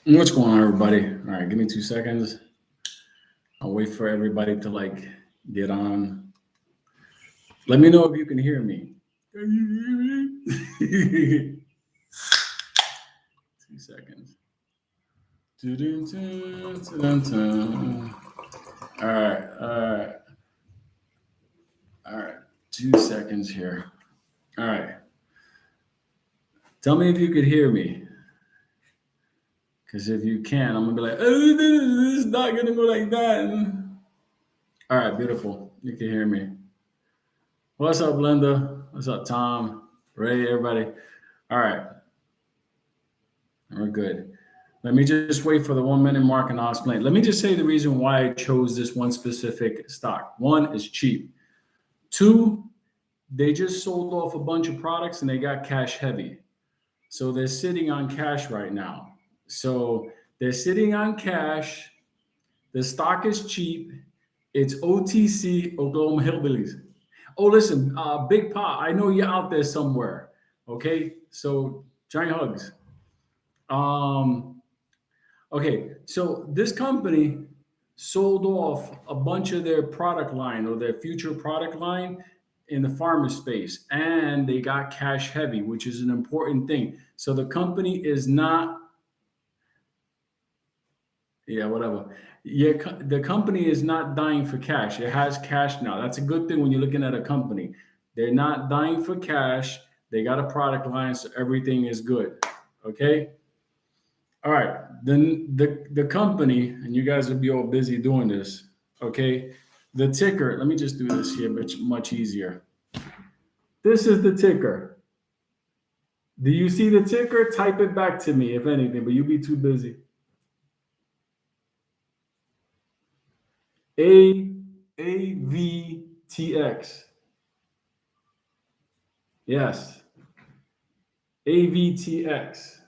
What's going on, everybody? All right, give me 2 seconds. I'll wait for everybody to get on. Let me know if you can hear me. Can you hear me? 2 seconds. Dun-dun-dun, dun-dun-dun. All right, all right, all right. 2 seconds here. All right. Tell me if you could hear me, because if you can, I'm gonna be like, oh, this is not gonna go like that. All right, beautiful. You can hear me. What's up, Linda? What's up, Tom? Ray, everybody. All right, we're good. Let me just wait for the 1 minute mark and I'll explain. Let me just say the reason why I chose this one specific stock. One, is cheap. Two, they just sold off a bunch of products and they got cash heavy. So they're sitting on cash right now. So they're sitting on cash. The stock is cheap. It's OTC, Oklahoma Hillbillies. Oh, listen, Big Pa, I know you're out there somewhere. Okay, so giant hugs. Um, okay, so this company sold off a bunch of their product line or their future product line in the pharma space, and they got cash heavy, which is an important thing. So the company is not, yeah, whatever. Yeah, the company is not dying for cash. It has cash now. That's a good thing when you're looking at a company. They're not dying for cash. They got a product line, so everything is good. Okay. All right. Then the company, and you guys will be all busy doing this. Okay. The ticker. Let me just do this here, but much easier. This is the ticker. Do you see the ticker? Type it back to me if anything, but you be too busy. AVTX. Yes, AVTX.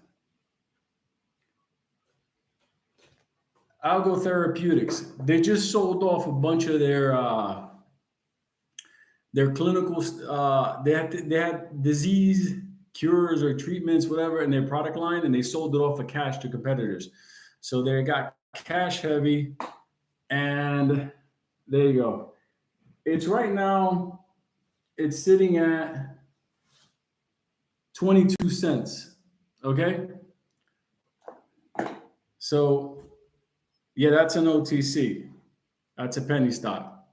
Algo Therapeutics. They just sold off a bunch of their clinical. They had disease cures or treatments, whatever, in their product line, and they sold it off for cash to competitors. So they got cash heavy, and there you go. It's right now. It's sitting at 22 cents. Okay. So, yeah, that's an OTC. That's a penny stock.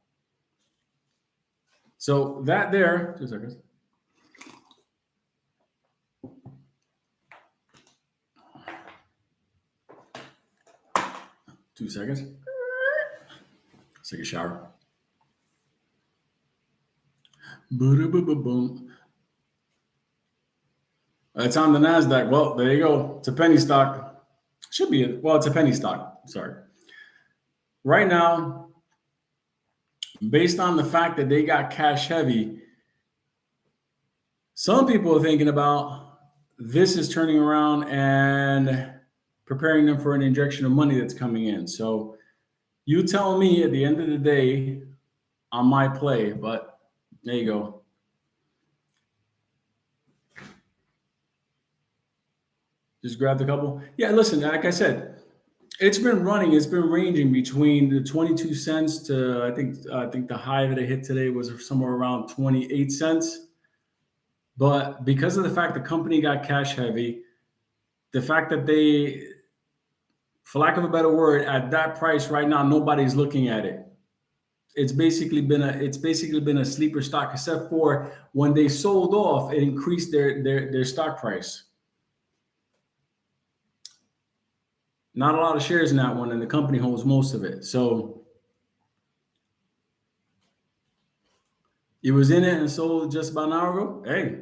So, that there, 2 seconds. 2 seconds. Let's take a shower. Boom. It's on the NASDAQ. Well, there you go. It's a penny stock. Should be it. Well, it's a penny stock. Sorry. Right now, based on the fact that they got cash heavy, some people are thinking about this is turning around and preparing them for an injection of money that's coming in. So you tell me at the end of the day on my play, but there you go. Just grabbed a couple. Yeah, listen, like I said, it's been running. It's been ranging between the 22 cents to I think the high that it hit today was somewhere around 28 cents. But because of the fact the company got cash heavy, the fact that they, for lack of a better word, at that price right now, nobody's looking at it. It's basically been a sleeper stock, except for when they sold off, it increased their stock price. Not a lot of shares in that one, and the company holds most of it. So it was in it and sold just about an hour ago. Hey,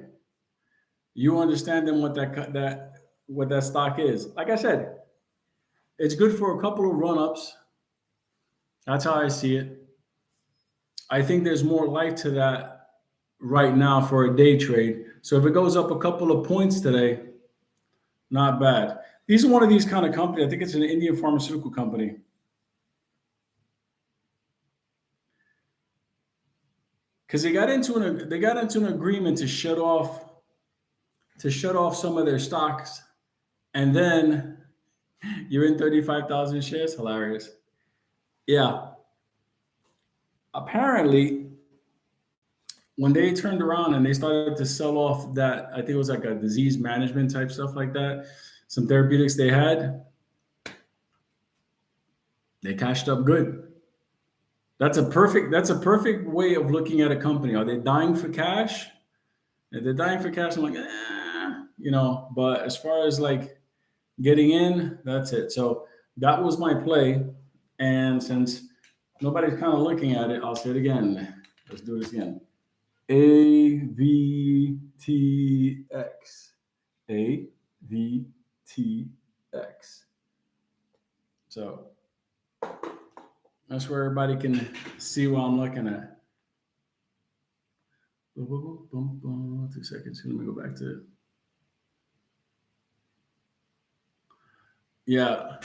you understand then what that stock is. Like I said, it's good for a couple of run-ups. That's how I see it. I think there's more life to that right now for a day trade. So if it goes up a couple of points today, not bad. These are one of these kind of companies. I think it's an Indian pharmaceutical company. Because they got into an agreement to shut off some of their stocks, and then You're in 35,000 shares? Hilarious. Yeah. Apparently, when they turned around and they started to sell off that, I think it was like a disease management type stuff like that, some therapeutics they had, they cashed up good. That's a perfect way of looking at a company. Are they dying for cash? If they're dying for cash, I'm like, but as far as like getting in, that's it. So that was my play. And since nobody's kind of looking at it, I'll say it again. Let's do this again. AVTX. AVTX. So that's where everybody can see what I'm looking at. 2 seconds. Let me go back to it. Yeah.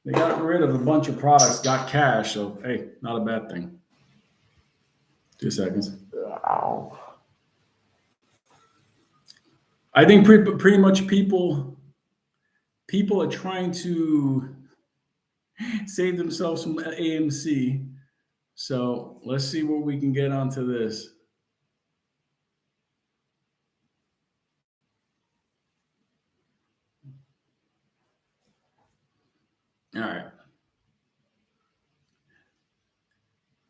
They got rid of a bunch of products, got cash. So, hey, not a bad thing. 2 seconds. I think pretty much people are trying to save themselves from AMC. So let's see what we can get onto this. All right.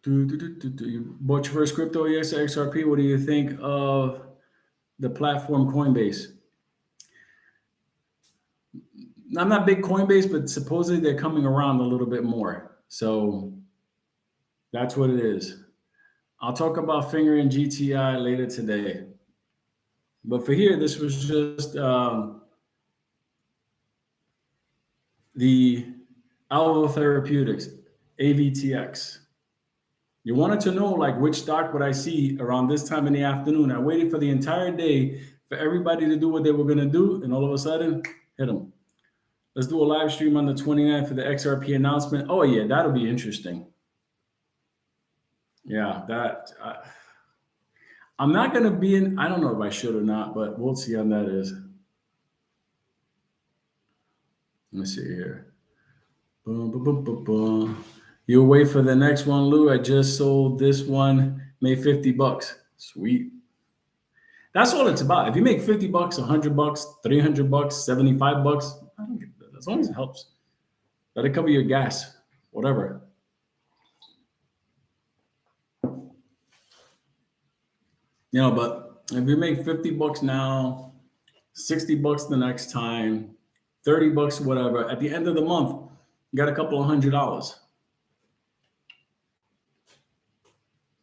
You bought your first crypto? Yes, XRP. What do you think of the platform Coinbase? I'm not big Coinbase, but supposedly they're coming around a little bit more. So that's what it is. I'll talk about Finger and GTI later today. But for here, this was just the Alvo Therapeutics, AVTX. You wanted to know like which stock would I see around this time in the afternoon. I waited for the entire day for everybody to do what they were going to do, and all of a sudden, hit them. Let's do a live stream on the 29th for the XRP announcement. Oh yeah, that'll be interesting. Yeah, I'm not going to be in. I don't know if I should or not, but we'll see how that is. Let me see here. Boom, boom, boom, boom, boom. You'll wait for the next one, Lou. I just sold this one, made $50. Sweet. That's all it's about. If you make $50, $100, $300, $75, I don't get that. As long as it helps. Let it cover your gas, whatever. But if you make $50 now, $60 the next time, $30, whatever, at the end of the month, you got a couple of $100.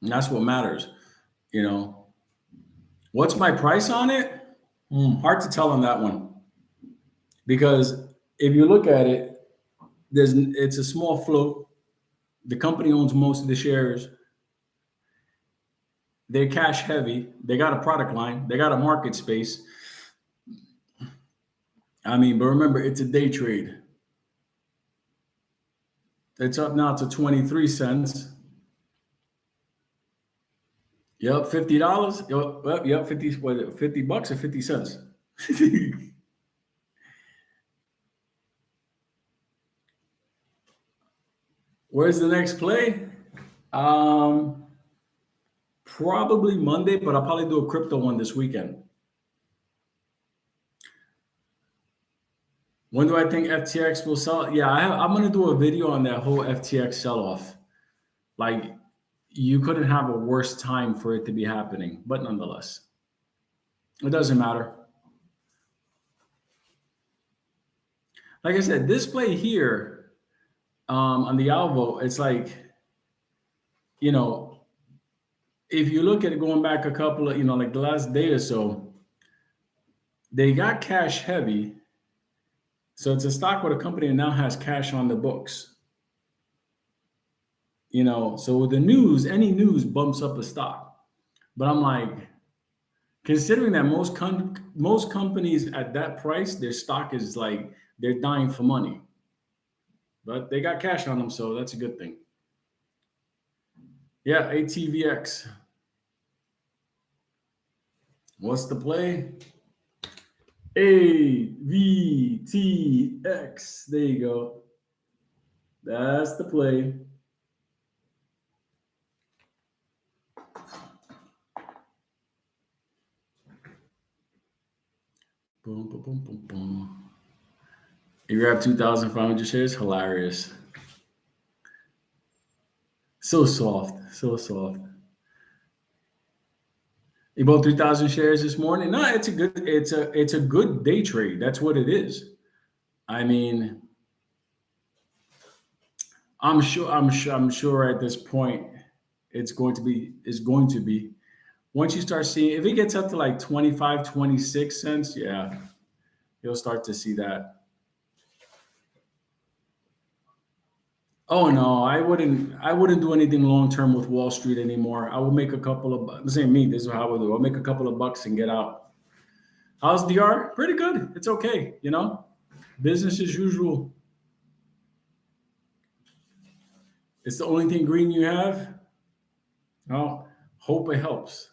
And that's what matters. What's my price on it? Hard to tell on that one. Because if you look at it, it's a small float. The company owns most of the shares. They're cash heavy. They got a product line. They got a market space. But remember, it's a day trade. It's up now to 23 cents. Yep, $50. Yep, 50 bucks or 50 cents. Where's the next play? Probably Monday, but I'll probably do a crypto one this weekend. When do I think FTX will sell? Yeah, I'm going to do a video on that whole FTX sell-off. Like, you couldn't have a worse time for it to be happening, but nonetheless, it doesn't matter. Like I said, this play here on the Alvo, it's like, if you look at it going back a couple of, like the last day or so, they got cash heavy. So it's a stock where the company now has cash on the books. So with the news, any news bumps up a stock. But I'm like, considering that most companies at that price, their stock is like, they're dying for money. But they got cash on them, so that's a good thing. Yeah, ATVX. What's the play? AVTX. There you go. That's the play. Boom, boom, boom, boom, boom. You grab 2,500 shares. Hilarious. So soft. So soft. You bought 3,000 shares this morning. No, it's a good day trade. That's what it is. I mean, I'm sure at this point it's going to be once you start seeing if it gets up to like 25, 26 cents, yeah, you'll start to see that. Oh no, I wouldn't do anything long term with Wall Street anymore. I will make a couple of this ain't me, this is how I would do. I'll make a couple of bucks and get out. How's DR? Pretty good. It's okay. Business as usual. It's the only thing green you have. Well, hope it helps.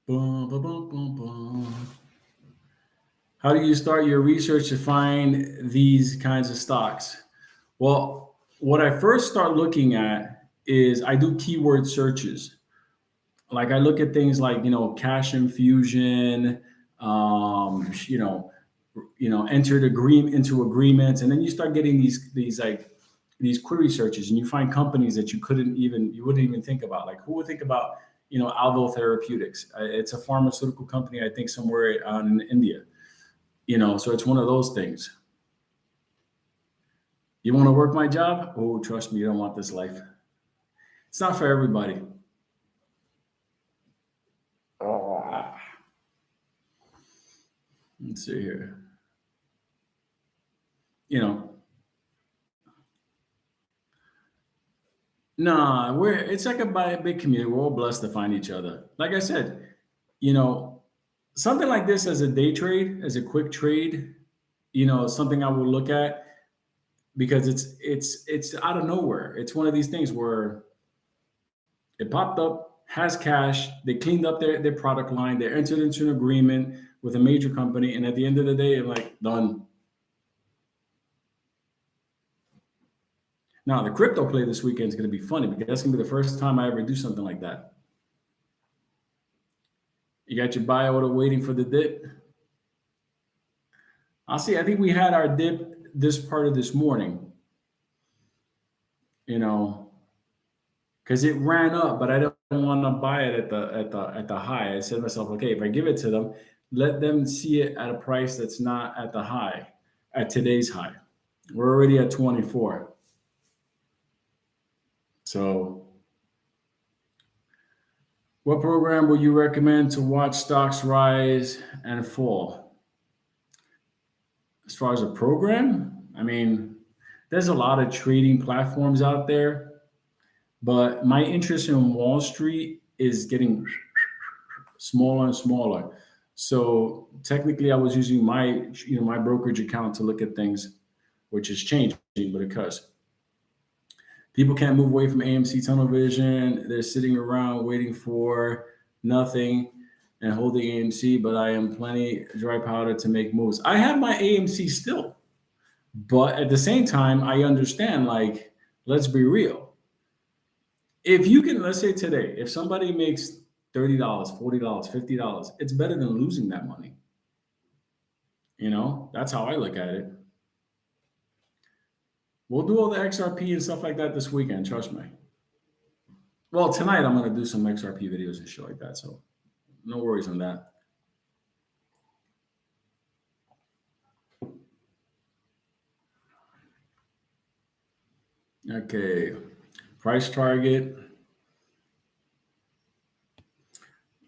Boom, boom, boom, boom, boom. How do you start your research to find these kinds of stocks? Well, what I first start looking at is I do keyword searches. Like I look at things like cash infusion, entered agreement into agreements, and then you start getting these like these query searches, and you find companies that you wouldn't even think about. Like who would think about Alvo Therapeutics? It's a pharmaceutical company, I think somewhere in India. So it's one of those things. You want to work my job? Oh, trust me, you don't want this life. It's not for everybody. Oh, let's see here. You know, nah, it's like a big community. We're all blessed to find each other. Like I said, you know, something like this as a day trade, as a quick trade, something I will look at because it's out of nowhere. It's one of these things where it popped up, has cash, they cleaned up their product line, they entered into an agreement with a major company, and at the end of the day, I'm like, done. Now the crypto play this weekend is going to be funny because that's going to be the first time I ever do something like that. You got your buy order waiting for the dip. I'll see. I think we had our dip this part of this morning, you know, because it ran up, but I don't want to buy it at the high. I said to myself, okay, if I give it to them, let them see it at a price that's not at the high, at today's high. We're already at 24. So, what program would you recommend to watch stocks rise and fall? As far as a program, I mean, there's a lot of trading platforms out there, but my interest in Wall Street is getting smaller and smaller. So technically, I was using my brokerage account to look at things, which is changing, but because people can't move away from AMC tunnel vision, they're sitting around waiting for nothing and holding AMC. But I am plenty dry powder to make moves. I have my AMC still, but at the same time, I understand. Like, let's be real. If you can, let's say today, if somebody makes $30, $40, $50, it's better than losing that money. That's how I look at it. We'll do all the XRP and stuff like that this weekend. Trust me. Well, tonight I'm going to do some XRP videos and shit like that. So no worries on that. Okay. Price target.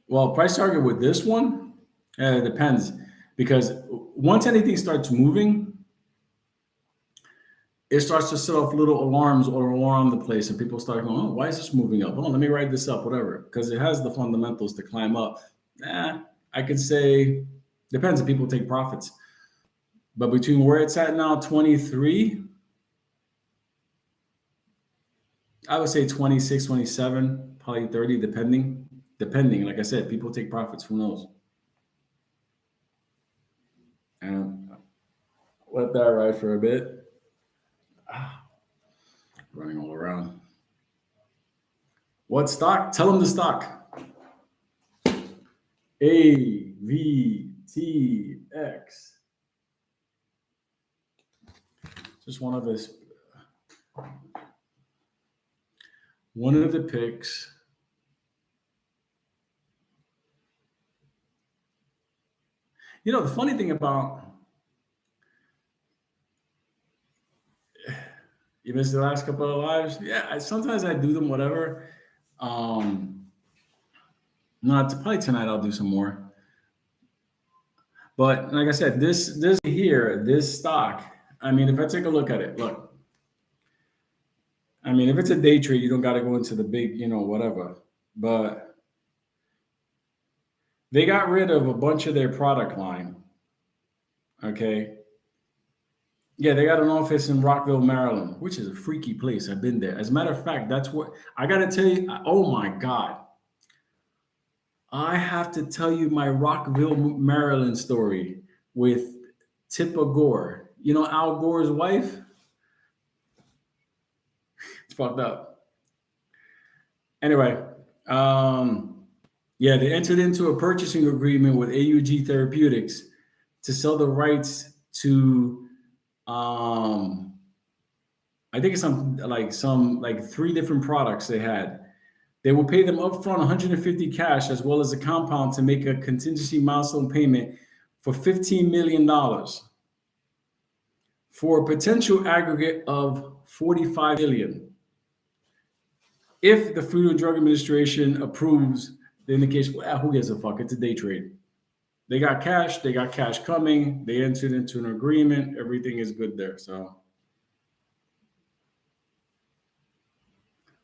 Well, price target with this one, it depends because once anything starts moving, it starts to set off little alarms all around the place, and people start going, "Oh, why is this moving up? Oh, let me write this up, whatever," because it has the fundamentals to climb up. I could say depends if people take profits, but between where it's at now, 23, I would say 26, 27, probably 30, depending. Depending, like I said, people take profits. Who knows? And let that ride for a bit. Ah, running all around. What stock? Tell them the stock. AVTX. Just one of the picks. You know, the funny thing about you missed the last couple of lives. Yeah, sometimes I do them, whatever. Um, Not probably tonight. I'll do some more. But like I said, this here, this stock. I mean, if I take a look at it, look. I mean, if it's a day trade, you don't got to go into the big, whatever. But they got rid of a bunch of their product line. Okay. Yeah, they got an office in Rockville, Maryland, which is a freaky place. I've been there. As a matter of fact, that's what I got to tell you. Oh my God. I have to tell you my Rockville, Maryland story with Tipper Gore. You know Al Gore's wife? It's fucked up. Anyway, yeah, they entered into a purchasing agreement with AUG Therapeutics to sell the rights to, I think it's some three different products they had. They will pay them upfront 150 cash as well as a compound to make a contingency milestone payment for $15 million for a potential aggregate of $45 million. If the Food and Drug Administration approves the indication, well, who gives a fuck? It's a day trade. They got cash coming. They entered into an agreement. Everything is good there. So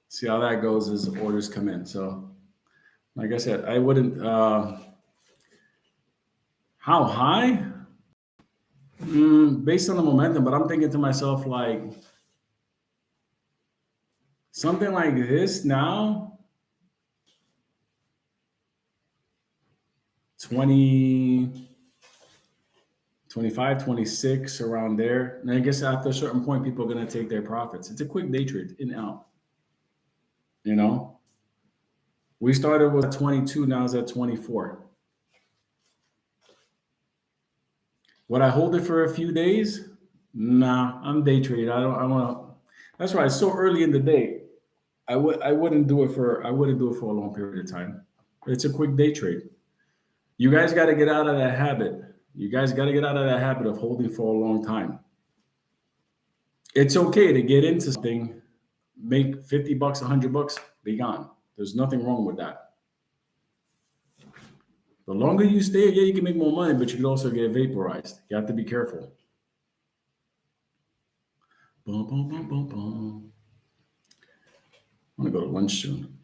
see how that goes as orders come in. So like I said, I wouldn't how high? Based on the momentum, but I'm thinking to myself like something like this now, 20, 25, 26, around there. And I guess after a certain point, people are going to take their profits. It's a quick day trade, in and out. You know, we started with 22, now it's at 24. Would I hold it for a few days? Nah, I'm day trading. I want to. That's why it's so early in the day. I wouldn't do it for a long period of time. It's a quick day trade. You guys got to get out of that habit. You guys got to get out of that habit of holding for a long time. It's okay to get into something, make $50, $100, be gone. There's nothing wrong with that. The longer you stay, yeah, you can make more money, but you can also get vaporized. You have to be careful. Boom, boom, boom, boom, boom. I'm going to go to lunch soon.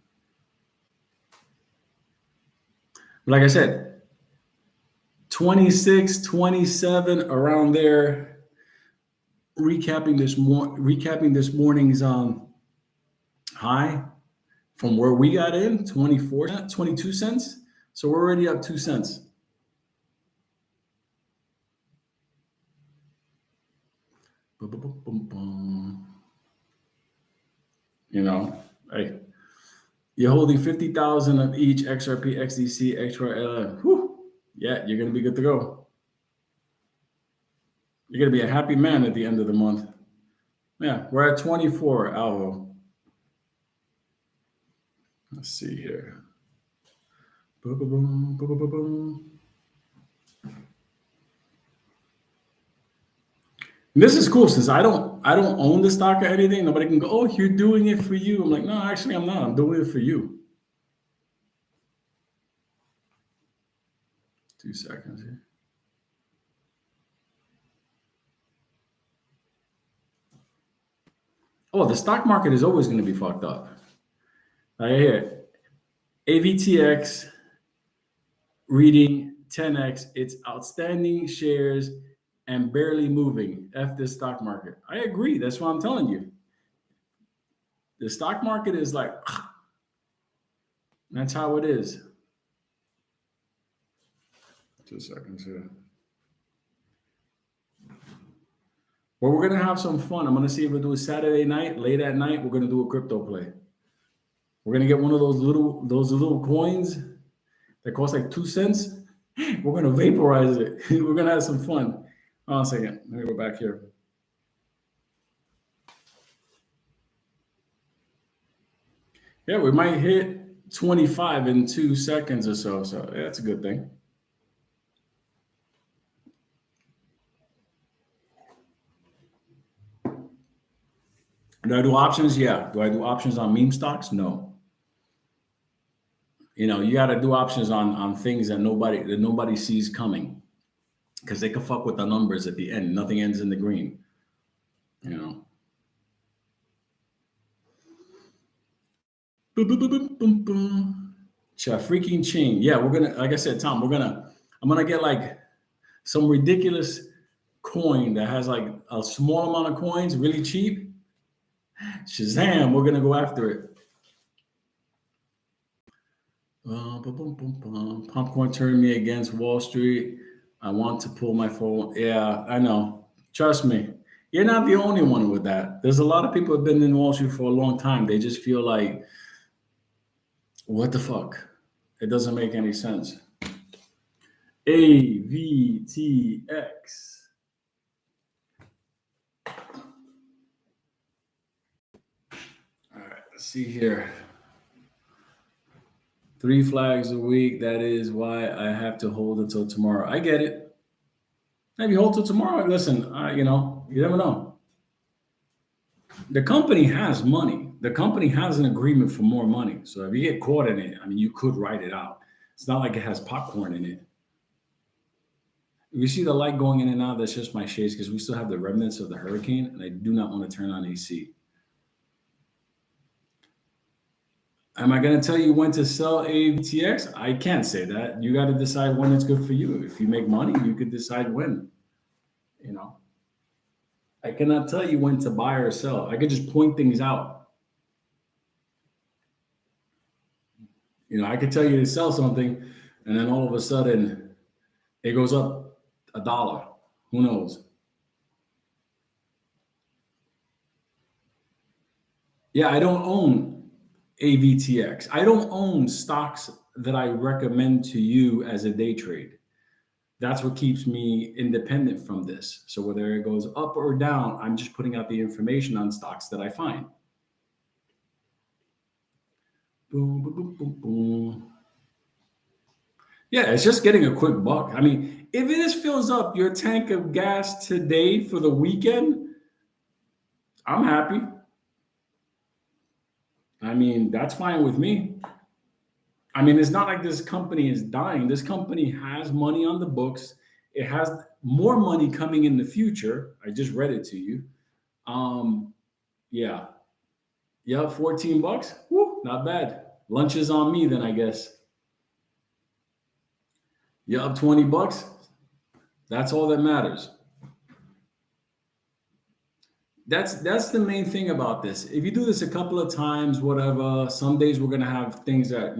Like I said, 26, 27, around there. Recapping this morning's high from where we got in, 22 cents. So we're already up 2 cents. Boom, boom, boom, boom. You know, hey, you're holding 50,000 of each XRP, XDC, XRL. Whew, yeah, you're gonna be good to go. You're gonna be a happy man at the end of the month. Yeah, we're at 24, Alvo. Let's see here. Boom, boom, boom, boom, boom, boom. This is cool since I don't own the stock or anything. Nobody can go, oh, you're doing it for you. I'm like, no, actually, I'm not. I'm doing it for you. 2 seconds here. Oh, the stock market is always going to be fucked up. Right here, AVTX reading 10x. It's outstanding shares and barely moving. F this stock market. I agree. That's what I'm telling you. The stock market is like, That's how it is. 2 seconds here. Well, we're gonna have some fun. I'm gonna see if we do a Saturday night, late at night. We're gonna do a crypto play. We're gonna get one of those little coins that cost like 2 cents. We're gonna vaporize it. We're gonna have some fun. Hold on a second. Let me go back here. Yeah, we might hit 25 in 2 seconds or so. So yeah, that's a good thing. Do I do options? Yeah. Do I do options on meme stocks? No. You got to do options on things that nobody sees coming because they can fuck with the numbers at the end. Nothing ends in the green. You know. Boom, boom, boom, boom, boom, boom. Freaking chain. Yeah, we're gonna. Like I said, Tom, I'm gonna get like some ridiculous coin that has like a small amount of coins, really cheap. Shazam! We're gonna go after it. Boom, boom, boom, boom. Popcorn turned me against Wall Street. I want to pull my phone. Yeah, I know. Trust me. You're not the only one with that. There's a lot of people who've been in Wall Street for a long time. They just feel like, what the fuck? It doesn't make any sense. AVTX. All right, let's see here. 3 flags a week. That is why I have to hold until tomorrow. I get it. Maybe hold till tomorrow. Listen, you never know. The company has money. The company has an agreement for more money. So if you get caught in it, I mean, you could write it out. It's not like it has popcorn in it. If you see the light going in and out, that's just my shades because we still have the remnants of the hurricane, and I do not want to turn on AC. Am I going to tell you when to sell AVTX? I can't say that. You got to decide when it's good for you. If you make money, you could decide when. You know, I cannot tell you when to buy or sell. I could just point things out. I could tell you to sell something, and then all of a sudden it goes up $1. Who knows? Yeah, I don't own AVTX. I don't own stocks that I recommend to you as a day trade. That's what keeps me independent from this. So whether it goes up or down, I'm just putting out the information on stocks that I find. Boom, boom, boom, boom, boom. Yeah, it's just getting a quick buck. I mean, if it just fills up your tank of gas today for the weekend, I'm happy. I mean, that's fine with me. I mean, it's not like this company is dying. This company has money on the books. It has more money coming in the future. I just read it to you. Um, yeah. Yeah, $14. Woo, not bad. Lunch is on me then, I guess. You up $20? That's all that matters. That's the main thing about this. If you do this a couple of times, whatever, some days we're gonna have things that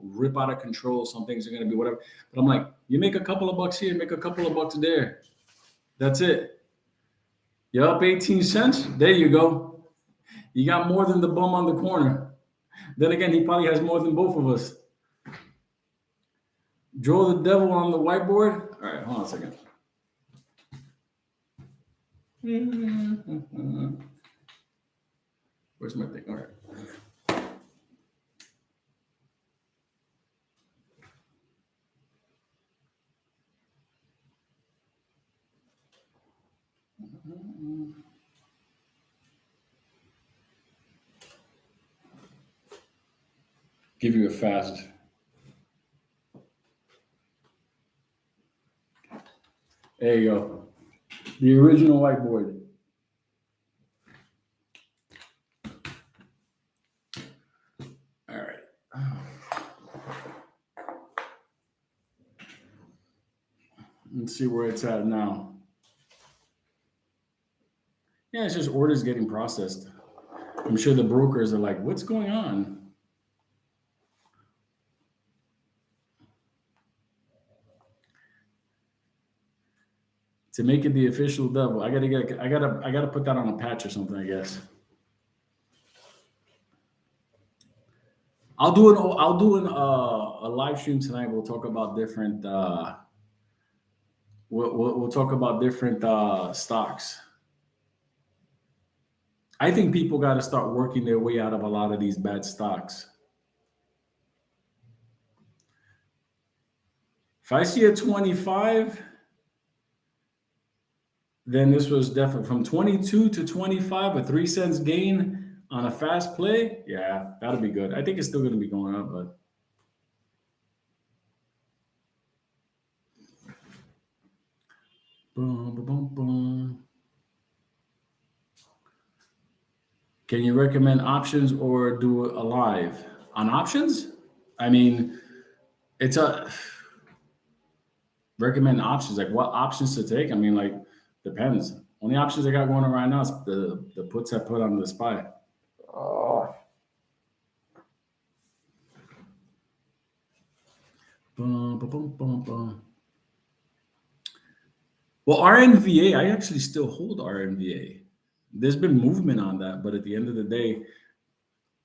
rip out of control. Some things are gonna be whatever. But I'm like, you make a couple of bucks here, make a couple of bucks there. That's it. You're up 18 cents. There you go. You got more than the bum on the corner. Then again, he probably has more than both of us. Draw the devil on the whiteboard. All right, hold on a second. Where's my thing? All right. Give you a fast. There you go. The original whiteboard. All right. Let's see where it's at now. Yeah, it's just orders getting processed. I'm sure the brokers are like, what's going on? to make it the official double. I gotta put that on a patch or something, I guess. I'll do a live stream tonight. We'll talk about different we'll talk about different stocks. I think people got to start working their way out of a lot of these bad stocks. If I see a 25, then this was definitely from 22 to 25, a 3 cents gain on a fast play. Yeah, that'll be good. I think it's still going to be going up, but boom, boom, boom, boom. Can you recommend options or do a live on options? I mean, it's a recommend options. Like what options to take? I mean, like depends. Only options I got going on right now is the puts I put on the SPY. Oh. Boom, boom, boom, boom, boom. Well, RNVA, I actually still hold RNVA. There's been movement on that, but at the end of the day,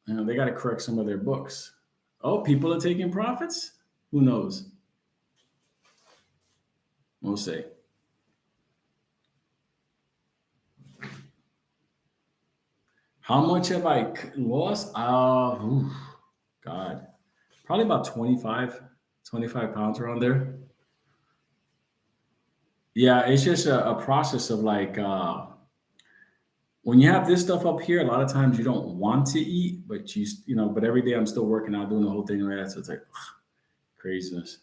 they got to correct some of their books. Oh, people are taking profits? Who knows? We'll see. How much have I lost? God. Probably about 25 pounds around there. Yeah, it's just a process of like when you have this stuff up here, a lot of times you don't want to eat, but but every day I'm still working out, doing the whole thing like that. So it's like craziness.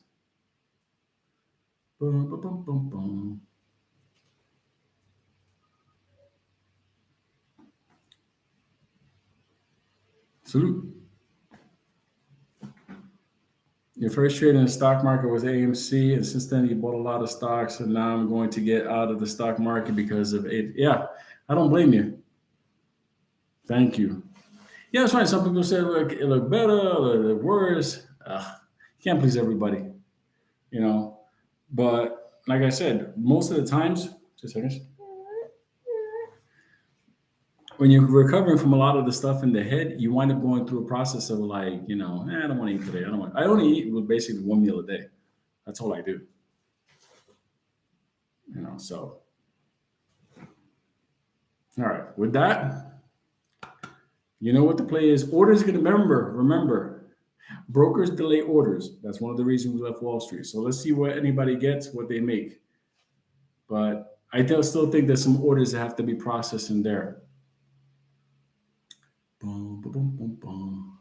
Boom, boom, boom, boom, boom. Salute. Your first trade in the stock market was AMC, and since then you bought a lot of stocks, and now I'm going to get out of the stock market because of it. Yeah, I don't blame you. Thank you. Yeah, that's right. Some people say it look better, it look worse. You can't please everybody, you know. But like I said, most of the times, 2 seconds, when you're recovering from a lot of the stuff in the head, you wind up going through a process of like, I don't want to eat today. I only eat with basically one meal a day. That's all I do. So all right. With that, you know what the play is. Orders going to remember, brokers delay orders. That's one of the reasons we left Wall Street. So let's see what anybody gets, what they make. But I still think there's some orders that have to be processed in there. Boom, boom, boom, boom, boom.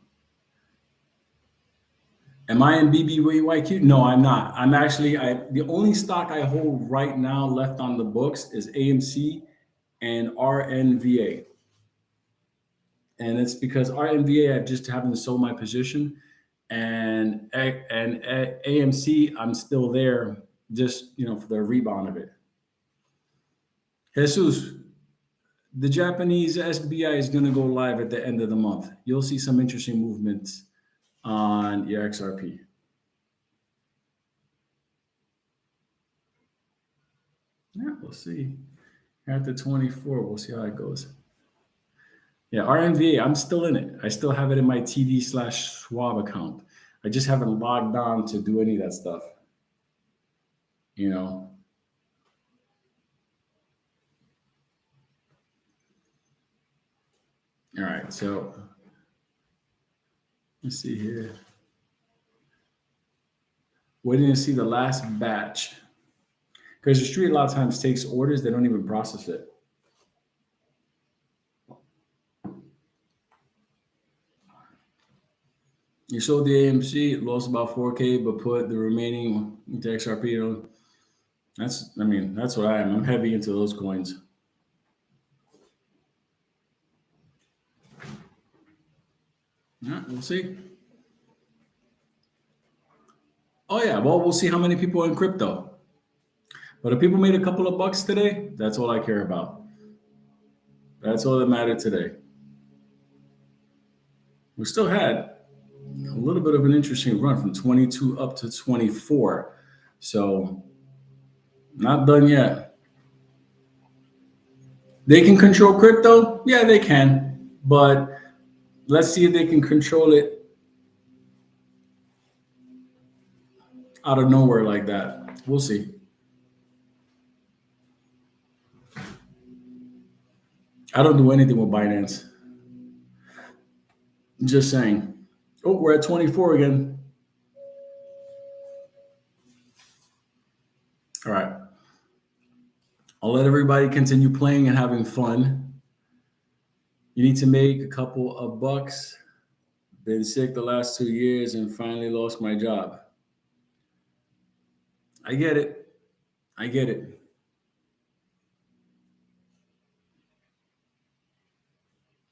Am I in BBYQ? No, I'm not. I'm actually the only stock I hold right now left on the books is AMC and RNVA. And it's because RNVA I just haven't sold my position, and AMC I'm still there just for the rebound of it. Jesus, the Japanese SBI is going to go live at the end of the month. You'll see some interesting movements on your XRP. Yeah, we'll see. At the 24, we'll see how it goes. Yeah, RNVA, I'm still in it. I still have it in my TD/Schwab account. I just haven't logged on to do any of that stuff. All right, so let's see here. Waiting to see the last batch. Because the street a lot of times takes orders, they don't even process it. You sold the AMC, lost about 4K, but put the remaining into XRP on. That's what I am. I'm heavy into those coins. Yeah, we'll see. Oh yeah, well, we'll see how many people are in crypto. But if people made a couple of bucks today, that's all I care about. That's all that mattered today. We still had a little bit of an interesting run from 22 up to 24. So not done yet. They can control crypto? Yeah, they can. But let's see if they can control it out of nowhere like that. We'll see. I don't do anything with Binance. Just saying. Oh, we're at 24 again. All right. I'll let everybody continue playing and having fun. You need to make a couple of bucks. Been sick the last 2 years and finally lost my job. I get it. I get it.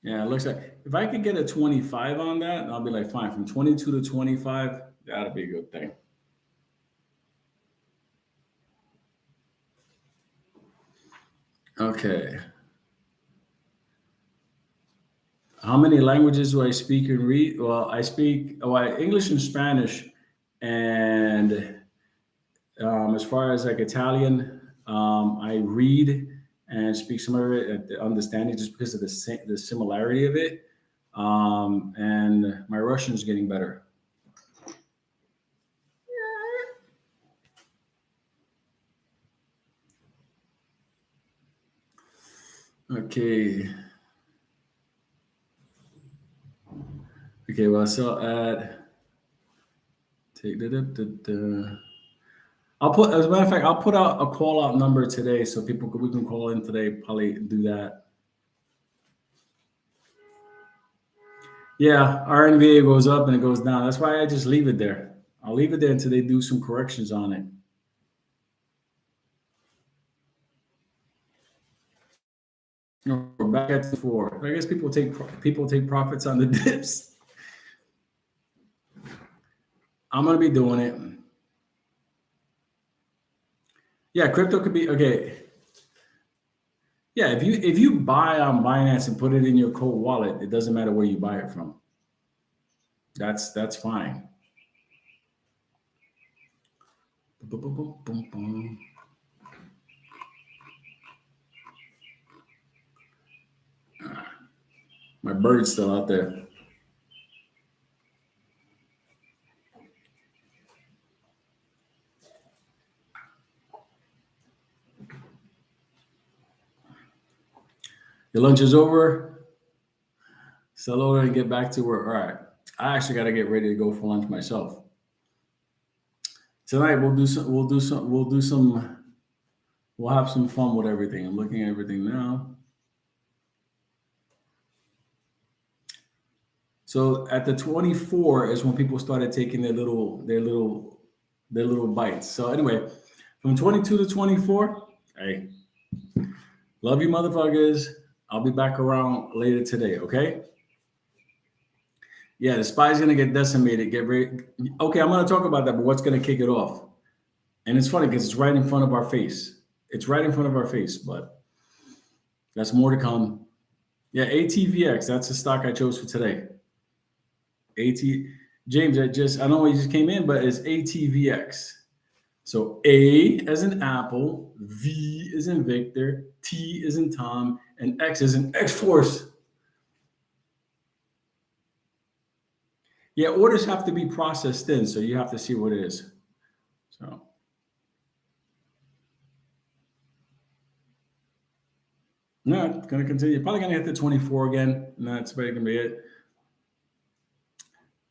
Yeah, it looks like if I could get a 25 on that, I'll be like, fine. From 22 to 25, that'll be a good thing. Okay. How many languages do I speak and read? Well, I speak English and Spanish, and as far as like Italian, I read and speak some of it at the understanding just because of the similarity of it. And my Russian is getting better. Okay. Okay. Well, so add take the. I'll put, as a matter of fact, I'll put out a call out number today so we can call in today. Probably do that. Yeah, our NVA goes up and it goes down. That's why I just leave it there. I'll leave it there until they do some corrections on it. No, we're back at the four. I guess people take profits on the dips. I'm gonna be doing it. Yeah, crypto could be okay. Yeah, if you buy on Binance and put it in your cold wallet, it doesn't matter where you buy it from. That's fine. Boom, boom, boom, boom, boom. My bird's still out there. Your lunch is over. Sell over and get back to work. All right. I actually got to get ready to go for lunch myself. Tonight we'll do some. We'll do some. We'll do some. We'll have some fun with everything. I'm looking at everything now. So at the 24 is when people started taking their little bites. So anyway, from 22 to 24, hey, love you motherfuckers. I'll be back around later today, okay? Yeah, the spy's gonna get decimated. Get ready. Okay, I'm gonna talk about that, but what's gonna kick it off? And it's funny because it's right in front of our face. It's right in front of our face, but that's more to come. Yeah, ATVX, that's the stock I chose for today. AT James, I know you just came in, but it's ATVX. So A as in Apple, V is in Victor, T is in Tom, and X is in X Force. Yeah, orders have to be processed in, so you have to see what it is. So no, it's gonna continue. Probably gonna hit the 24 again. And that's probably gonna be it.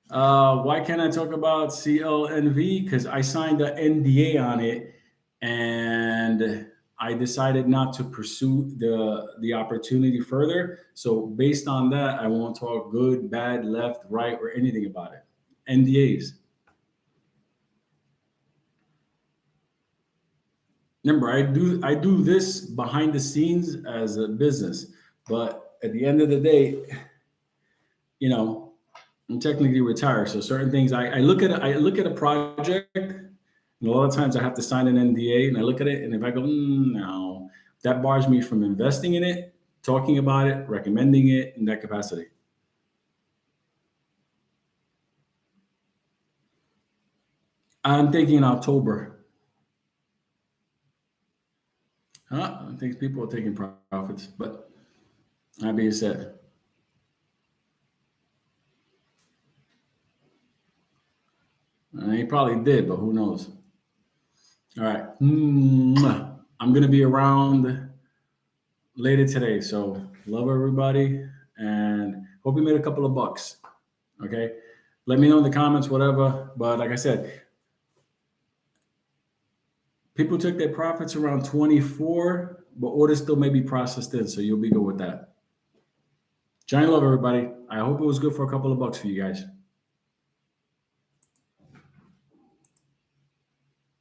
Why can't I talk about CLNV? Because I signed the NDA on it, and I decided not to pursue the opportunity further. So based on that, I won't talk good, bad, left, right, or anything about it. NDAs. Remember, I do this behind the scenes as a business, but at the end of the day, you know, I'm technically retired. So certain things I look at a project, and a lot of times I have to sign an NDA, and I look at it, and if I go, no, that bars me from investing in it, talking about it, recommending it in that capacity. I'm thinking in October. I think people are taking profits, but that being said, he probably did, but who knows? All right. I'm going to be around later today. So love everybody and hope you made a couple of bucks. Okay. Let me know in the comments, whatever. But like I said, people took their profits around 24, but orders still may be processed in. So you'll be good with that. Giant love, everybody. I hope it was good for a couple of bucks for you guys.